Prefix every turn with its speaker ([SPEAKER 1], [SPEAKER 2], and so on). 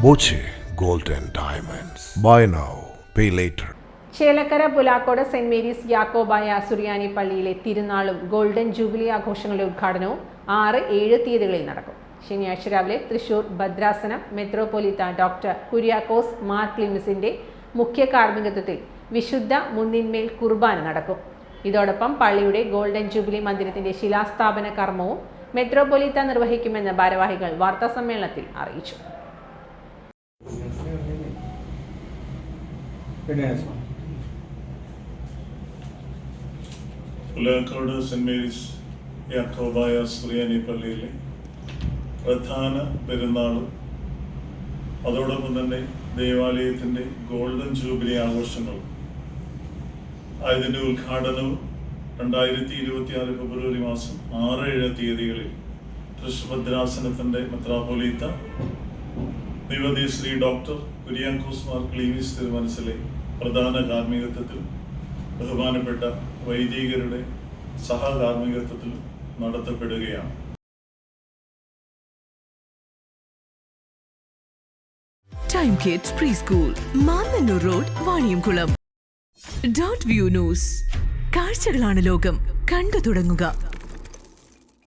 [SPEAKER 1] Boche Gold and Diamonds. Buy now, pay later.
[SPEAKER 2] Chelakkara Pulakode saint Mary's യാക്കോബായ സുറിയാനി പള്ളിയിലെ തിരുനാളും ഗോൾഡൻ ജൂബിലി ആഘോഷങ്ങളുടെ ഉദ്ഘാടനവും 6-7 തീയതികളിൽ നടക്കും. ശനിയാഴ്ച രാവിലെ തൃശൂർ ഭദ്രാസനം മെത്രോപൊലീത്ത ഡോക്ടർ കുര്യാക്കോസ് മാർ ക്ലിമിസിന്റെ മുഖ്യ കാർമ്മികത്വത്തിൽ വിശുദ്ധ മുന്നിന്മേൽ കുർബാന നടക്കും. ഇതോടൊപ്പം പള്ളിയുടെ ഗോൾഡൻ ജൂബിലി മന്ദിരത്തിന്റെ ശിലാസ്ഥാപന കർമ്മവും മെത്രോപൊലീത്ത നിർവഹിക്കുമെന്ന് ഭാരവാഹികൾ വാർത്താസമ്മേളനത്തിൽ അറിയിച്ചു.
[SPEAKER 3] പുലാക്കോട് സെന്റ് മേരീസ് യാക്കോബായ സുറിയാനി പള്ളിയിലെ പ്രധാന പെരുന്നാളും അതോടൊപ്പം തന്നെ ദേവാലയത്തിൻ്റെ ഗോൾഡൻ ജൂബിലി ആഘോഷങ്ങളും അതിൻ്റെ ഉദ്ഘാടനവും 2026 ഫെബ്രുവരി മാസം 6-7 തീയതികളിൽ തൃശൂർ ഭദ്രാസനത്തിൻ്റെ മെത്രാപ്പൊലീത്ത നിവതി ശ്രീ ഡോക്ടർ കുര്യാക്കോസ് മാർ ക്ലീമിസ് തിരുമനസിലെ പ്രധാന കാർമ്മികത്വത്തിൽ ബഹുമാനപ്പെട്ട വൈദികരുടെ സഹകാർമ്മികത്വത്തിൽ നടത്തപ്പെടുകയാണ്.
[SPEAKER 4] Time kids pre school, Mannanur road, Vaniyamkulam. Dot view news. കാഴ്ചകളാണ് ലോകം, കണ്ടു തുടങ്ങുക.